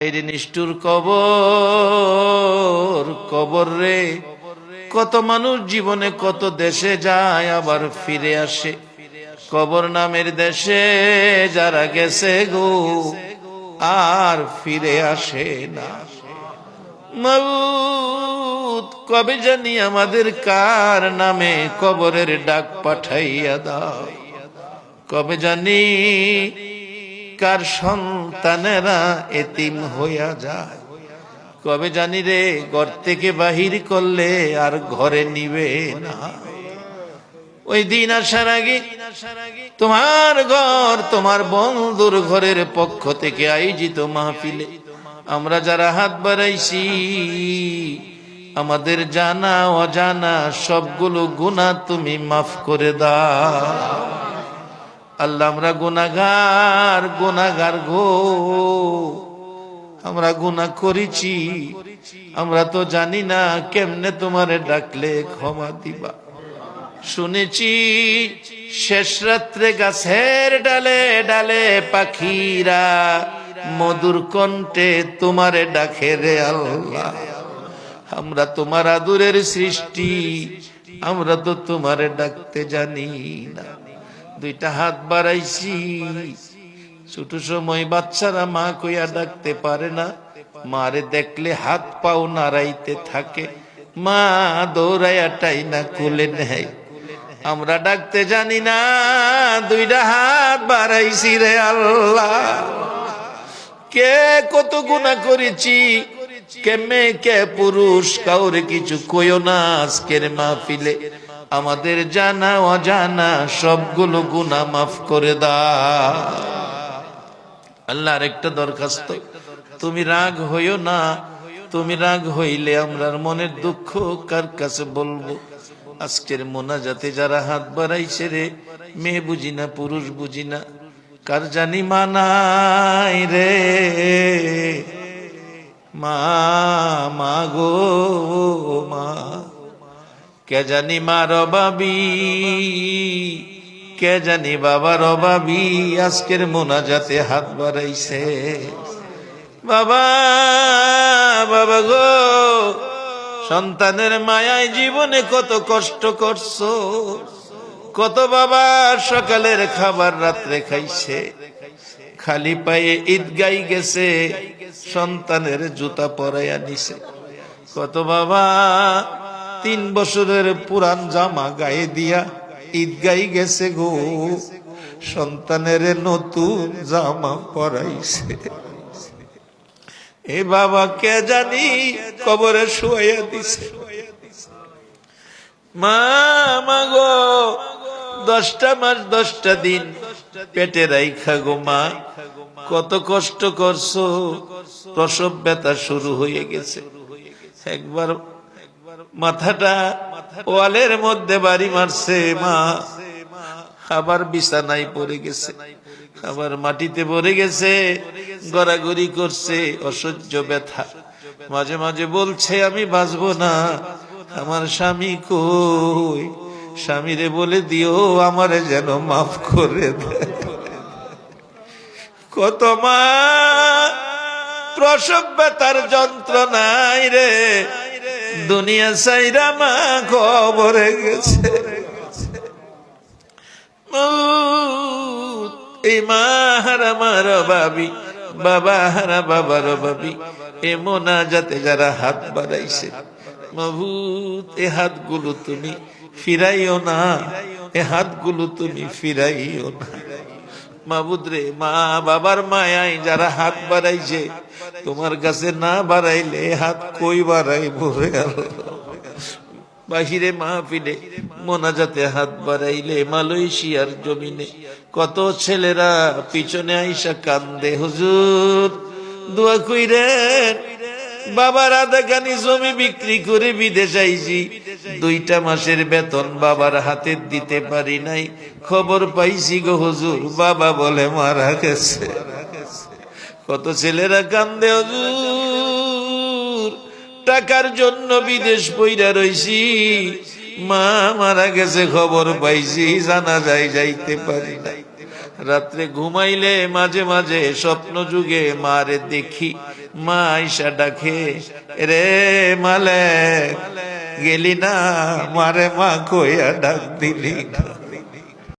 এই নিষ্ঠুর কবর, কবর রে, কত মানুষ জীবনে কত দেশে যায় আবার ফিরে আসে। কবর নামের দেশে যারা গেছে গো আর ফিরে আসে না। মাউত কবে জানি আমাদের কার নামে কবরের ডাক পাঠাইয়া দাও। কবে জানি কার সন্তানেরা এতিম হইয়া যায়। কবে জানি রে ঘর থেকে বাহির করলে আর ঘরে নিবে না। ওই দিন আসার আগে তোমার ঘর, তোমার বন্ধুর ঘরের পক্ষ থেকে আয়োজিত মাহফিলে আমরা যারা হাত বাড়াইছি, আমাদের জানা অজানা সবগুলো গুনাহ তুমি মাফ করে দাও। আল্লাহ, আমরা গুনাহগার, গুনাহগার গো, আমরা গুনাহ করেছি, আমরা তো জানি না কেমনে তোমারে ডাকলে ক্ষমা দিবা। শুনেছি শেষ রাত্রে গাছের ডালে ডালে পাখিরা মধুর কণ্ঠে তোমারে ডাকে রে আল্লাহ। আমরা তোমার আদরের সৃষ্টি, আমরা তো তোমারে ডাকতে জানি না। দুইটা হাত বাড়াইছি, ছোট সময় বাচ্চারা মা কইয়া ডাকতে পারে না, মারে দেখলে হাত পাও নাড়াইতে থাকে, মা দৌড়াইয়া টাইনা কোলে নেয়। আমরা ডাকতে জানি না, দুইটা হাত বাড়াইছি রে আল্লাহ। কে কত গুনাহ করেছি, কে মেয়ে কে পুরুষ, কাউরে কিছু কইও না। আজকের মাহফিলে আমাদের জানা অজানা সবগুলো গুনাহ মাফ করে দাও। আল্লাহর একটা দরখাস্ত, তুমি রাগ হইও না। তুমি রাগ হইলে আমরার মনের দুঃখ কার কাছে বলবো? আজকের মোনাজাতে যারা হাত বাড়াইছে রে, মেয়ে বুঝি না পুরুষ বুঝি না, কার জানি মানাই রে মা, মা গো মা, কে জানি মার অভাবী, কে জানি বাবার অভাবী আজকের মোনাজাতে হাত বাড়াইছে। বাবা, বাবা গো, সন্তানের মায়ায় জীবনে কত কষ্ট করছো, কত বাবা সকালের খাবার রাত্রে খাইছে, খালি পায়ে ঈদগাই গেছে, সন্তানের জুতা পরাইয়া নিছে। কত বাবা 3 বছরের পুরান জামা গায়ে দিয়া ঈদগাই গেছে গো, সন্তানের নতুন জামা পরাইছে। এ বাবা কে জানি কবরে শুয়াইয়া দিছে। মা, মা গো, 10টা মাস 10টা দিন পেটে রাইখা গো মা, কত কষ্ট করছো। প্রসব ব্যথা শুরু হয়ে গেছে। একবার মাথাটা ওয়ালের মধ্যে বাড়ি মারছে মা, আবার বিছানায় পড়ে গেছে, আবার মাটিতে পড়ে গেছে, গড়াগড়ি করছে, অসহ্য ব্যথা। মাঝে মাঝে বলছে আমি বাঁচবো না, আমার স্বামী কই, স্বামীরে বলে দিও আমারে যেন মাফ করে দেয়। কত মা প্রসব ব্যথার যন্ত্রণায় রে দুনিয়া সাইরা মা কবরে গেছে। এই মা হারা মার বাবি, বাবা হারা বাবার বাবি, এ মোনাজাতে যারা হাত বাড়াইছে, মাবুদ এ হাতগুলো তুমি ফিরাইও না, এ হাতগুলো তুমি ফিরাইও না। মাবুদ রে, মা বাবার মায়ায় যারা হাত বাড়াইছে, তোমার কাছে না বাড়াইলে হাত কই বাড়াইবো রে আল্লাহ। বাহিরে মাহফিলে মোনাজাতে হাত বাড়াইলে মালয়েশিয়ার জমিনে কত ছেলেরা পিছনে আইসা কান্দে, হুজুর দোয়া কইরেন, বাবার আধাখানি জমি বিক্রি করে বিদেশ আইছি, 2টা মাসের বেতন বাবার হাতে দিতে পারি নাই, খবর পাইছি গো হুজুর বাবা বলে মারা গেছে। কত ছেলেরা কান্দে, হুজুর টাকার জন্য বিদেশ পইরা রইছি, মা মারা গেছে খবর পাইছি, জানাজায় যাইতে পারি নাই। রাত্রে ঘুমাইলে মাঝে মাঝে স্বপ্ন যুগে মারে দেখি, মা আইসা ডাকে, রে মালে গেলি না, মারে মা কইয়া ডাক দিলি না।